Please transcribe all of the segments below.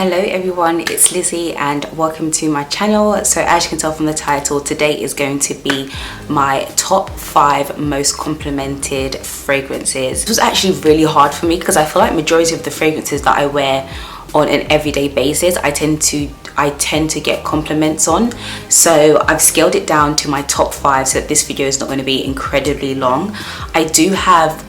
Hello everyone, it's Lizzie and welcome to my channel. So as you can tell from the title, today is going to be my top 5 most complimented fragrances. It was actually really hard for me because I feel like majority of the fragrances that I wear on an everyday basis I tend to get compliments on. So I've scaled it down to my top 5 so that this video is not going to be incredibly long. I do have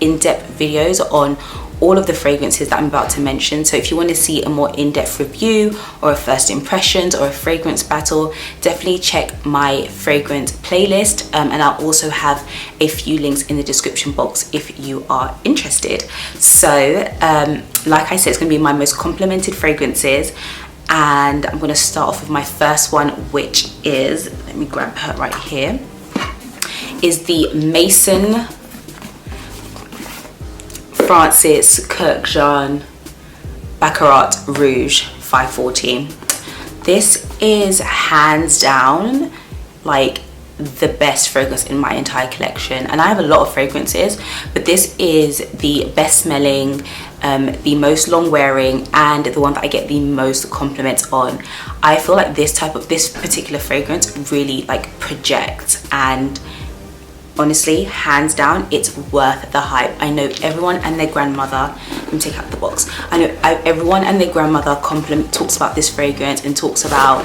in-depth videos on all of the fragrances that I'm about to mention, so if you want to see a more in-depth review or a first impressions or a fragrance battle, definitely check my fragrance playlist, and I'll also have a few links in the description box if you are interested. So like I said, it's going to be my most complimented fragrances, and I'm going to start off with my first one, which is, let me grab her right here, is the Maison Francis Kurkdjian Baccarat Rouge 514. This is hands down like the best fragrance in my entire collection, and I have a lot of fragrances, but this is the best smelling, the most long wearing, and the one that I get the most compliments on. I feel like this particular fragrance really like projects, and honestly, hands down, it's worth the hype. I know everyone and their grandmother, let me take out the box, I know everyone and their grandmother talks about this fragrance and talks about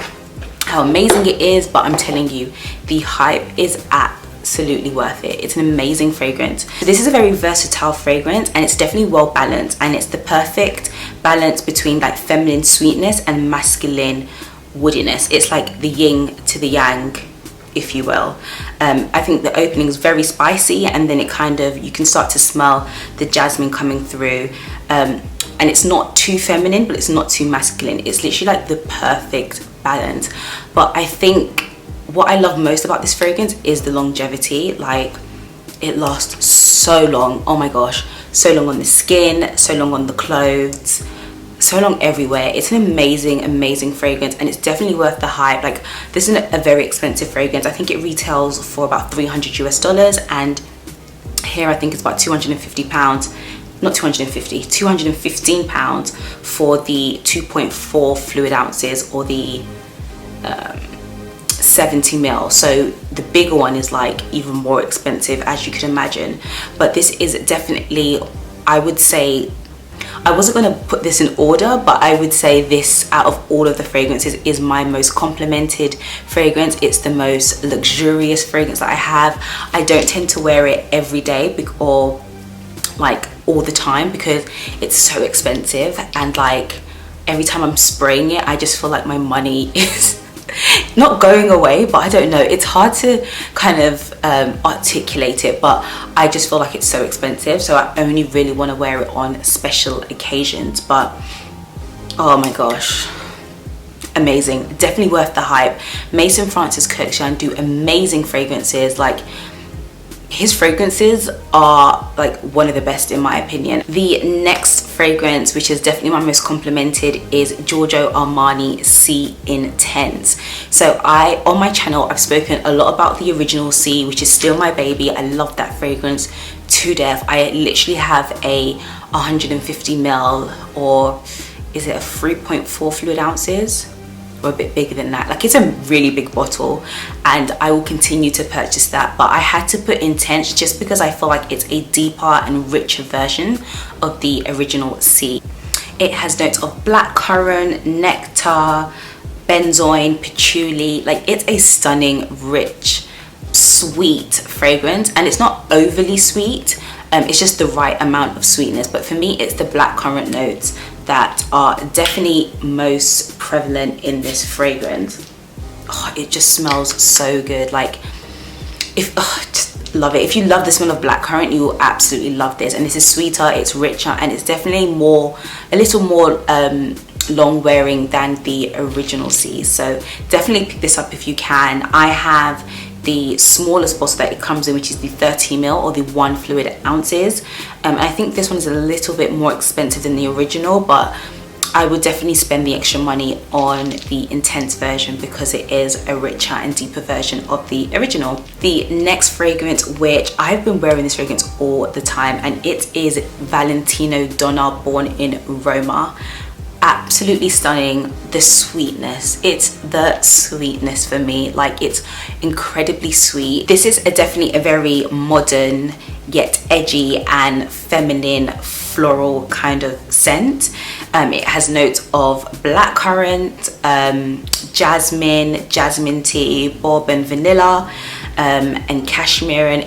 how amazing it is, but I'm telling you, the hype is absolutely worth it. It's an amazing fragrance. This is a very versatile fragrance, and it's definitely well balanced, and it's the perfect balance between like feminine sweetness and masculine woodiness. It's like the yin to the yang, if you will. I think the opening is very spicy, and then it kind of, you can start to smell the jasmine coming through, and it's not too feminine but it's not too masculine. It's literally like the perfect balance. But I think what I love most about this fragrance is the longevity. Like, it lasts so long, oh my gosh, so long on the skin, so long on the clothes, so long everywhere. It's an amazing fragrance, and it's definitely worth the hype. Like, this isn't a very expensive fragrance. I think it retails for about $300 US, and here I think it's about £250, not 250, £215 for the 2.4 fluid ounces, or the 70 ml. So the bigger one is like even more expensive, as you can imagine. But this is definitely, I would say, I wasn't going to put this in order, but I would say this, out of all of the fragrances, is my most complimented fragrance. It's the most luxurious fragrance that I have. I don't tend to wear it every day or like all the time because it's so expensive, and like every time I'm spraying it, I just feel like my money is not going away, but I don't know, it's hard to kind of articulate it, but I just feel like it's so expensive, so I only really want to wear it on special occasions. But oh my gosh, amazing, definitely worth the hype. Maison Francis Kurkdjian do amazing fragrances. Like, his fragrances are like one of the best in my opinion. The next fragrance, which is definitely my most complimented, is Giorgio Armani C Intense. So on my channel, I've spoken a lot about the original C, which is still my baby. I love that fragrance to death. I literally have a 150 ml, or is it a 3.4 fluid ounces? Or a bit bigger than that. Like, it's a really big bottle, and I will continue to purchase that, but I had to put Intense just because I feel like it's a deeper and richer version of the original C. It has notes of blackcurrant, nectar, benzoin, patchouli. Like, it's a stunning, rich, sweet fragrance, and it's not overly sweet. It's just the right amount of sweetness, but for me it's the blackcurrant notes that are definitely most prevalent in this fragrance. Oh, it just smells so good. Like, just love it. If you love the smell of blackcurrant, you will absolutely love this. And this is sweeter, it's richer, and it's definitely a little more long wearing than the original C. So definitely pick this up if you can. I have the smallest bottle that it comes in, which is the 30 ml or the 1 fluid ounces. I think this one is a little bit more expensive than the original, but I would definitely spend the extra money on the Intense version because it is a richer and deeper version of the original. The next fragrance, which I've been wearing this fragrance all the time, and it is Valentino Donna Born in Roma. absolutely stunning. The sweetness, it's the sweetness for me. Like, it's incredibly sweet. This is definitely a very modern yet edgy and feminine floral kind of scent. It has notes of blackcurrant, jasmine tea, bourbon, vanilla, and cashmere, and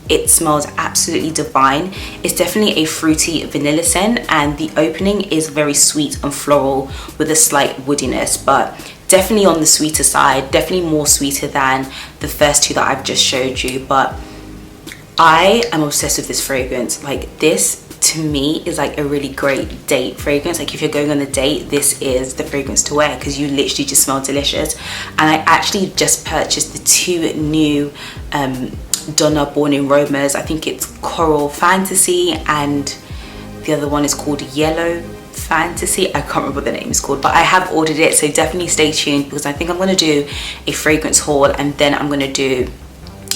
it smells absolutely divine. It's definitely a fruity vanilla scent, and the opening is very sweet and floral with a slight woodiness, but definitely on the sweeter side, definitely more sweeter than the first two that I've just showed you. But I am obsessed with this fragrance. Like, this to me is like a really great date fragrance. Like, if you're going on a date, this is the fragrance to wear, because you literally just smell delicious. And I actually just purchased the two new Donna Born in Romas. I think it's Coral Fantasy and the other one is called Yellow Fantasy. I can't remember what the name is called, but I have ordered it, so definitely stay tuned, because I think I'm going to do a fragrance haul, and then I'm going to do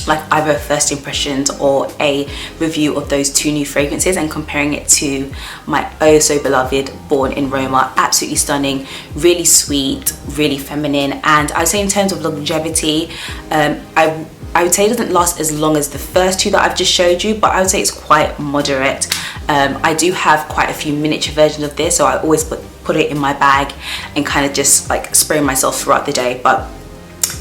like either first impressions or a review of those two new fragrances and comparing it to my oh so beloved Born in Roma. Absolutely stunning, really sweet, really feminine, and I'd say in terms of longevity, I would say it doesn't last as long as the first two that I've just showed you, but I would say it's quite moderate. I do have quite a few miniature versions of this, so I always put it in my bag and kind of just like spray myself throughout the day. But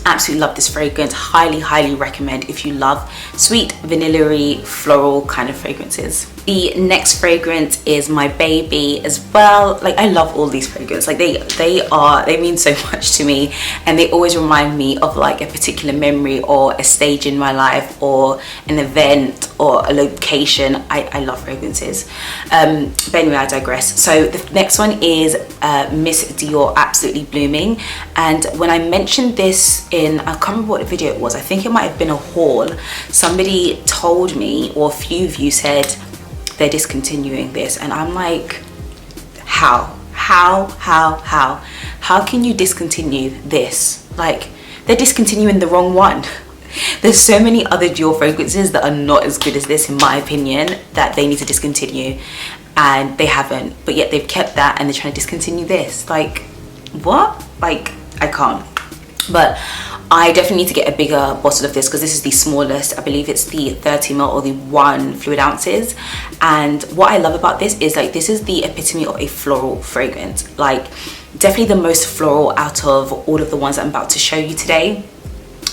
absolutely love this fragrance. Highly recommend if you love sweet, vanilla-y, floral kind of fragrances. The next fragrance is my baby as well. Like, I love all these fragrances. Like, they mean so much to me, and they always remind me of like a particular memory or a stage in my life or an event or a location. I love fragrances. But anyway, I digress. So the next one is Miss Dior Absolutely Blooming, and when I mentioned this in, I can't remember what video it was, I think it might have been a haul, somebody told me, or a few of you said they're discontinuing this, and I'm like, how can you discontinue this? Like, they're discontinuing the wrong one. There's so many other Dior fragrances that are not as good as this, in my opinion, that they need to discontinue, and they haven't, but yet they've kept that and they're trying to discontinue this. Like, what? Like, I can't. But I definitely need to get a bigger bottle of this, because this is the smallest. I believe it's the 30ml or the 1 fluid ounces. And what I love about this is, like, this is the epitome of a floral fragrance. Like, definitely the most floral out of all of the ones I'm about to show you today.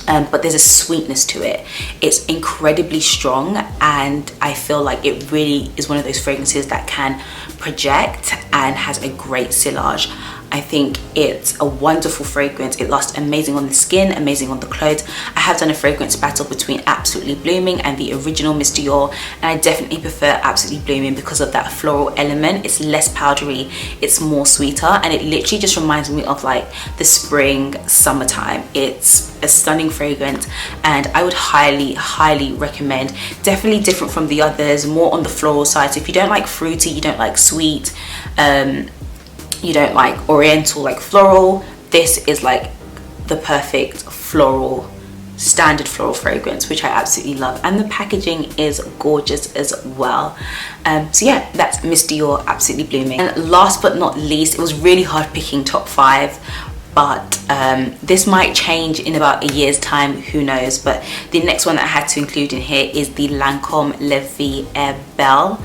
But there's a sweetness to it. It's incredibly strong, and I feel like it really is one of those fragrances that can project and has a great sillage. I think it's a wonderful fragrance. It lasts amazing on the skin, amazing on the clothes. I have done a fragrance battle between Absolutely Blooming and the original Miss Dior, and I definitely prefer Absolutely Blooming because of that floral element. It's less powdery, it's more sweeter, and it literally just reminds me of like the spring, summertime. It's a stunning fragrance, and I would highly recommend. Definitely different from the others, more on the floral side. So if you don't like fruity, you don't like sweet, you don't like oriental, like floral, this is like the perfect floral, standard floral fragrance, which I absolutely love. And the packaging is gorgeous as well. So yeah, that's Miss Dior Absolutely Blooming. And last but not least, it was really hard picking top 5, but this might change in about a year's time, who knows. But the next one that I had to include in here is the Lancome La Vie est Belle.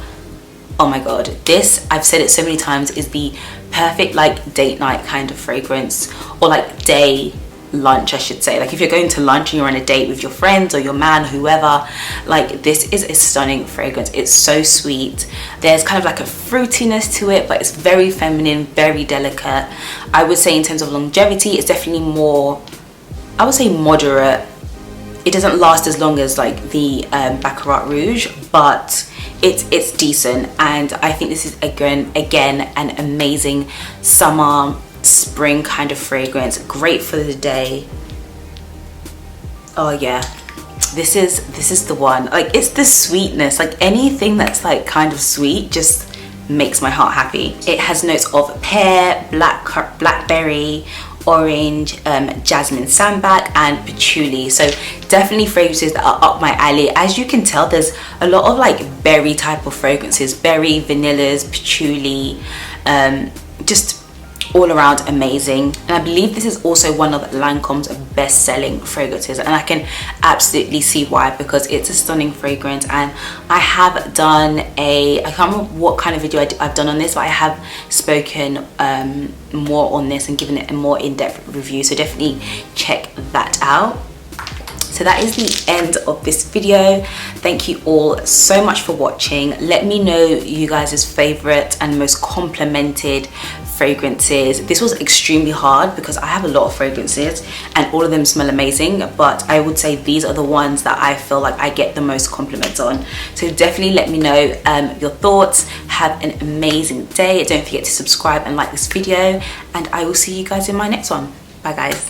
Oh my god, this, I've said it so many times, is the perfect like date night kind of fragrance, or like day lunch, I should say. Like, if you're going to lunch and you're on a date with your friends or your man, whoever, like, this is a stunning fragrance. It's so sweet. There's kind of like a fruitiness to it, but it's very feminine, very delicate. I would say in terms of longevity, it's definitely more, I would say moderate. It doesn't last as long as like the Baccarat Rouge, but it's decent. And I think this is again an amazing summer, spring kind of fragrance. Great for the day. Oh yeah, this is the one. Like, it's the sweetness. Like, anything that's like kind of sweet just makes my heart happy. It has notes of pear, blackberry, orange, jasmine sambac, and patchouli. So definitely fragrances that are up my alley. As you can tell, there's a lot of like berry type of fragrances, berry, vanillas, patchouli, just all around amazing. And I believe this is also one of Lancome's best selling fragrances, and I can absolutely see why, because it's a stunning fragrance. And I have done I can't remember what kind of video I've done on this, but I have spoken more on this and given it a more in-depth review, so definitely check that out. So that is the end of this video. Thank you all so much for watching. Let me know you guys' favorite and most complimented fragrances. This was extremely hard because I have a lot of fragrances and all of them smell amazing, but I would say these are the ones that I feel like I get the most compliments on. So definitely let me know your thoughts. Have an amazing day. Don't forget to subscribe and like this video, and I will see you guys in my next one. Bye guys.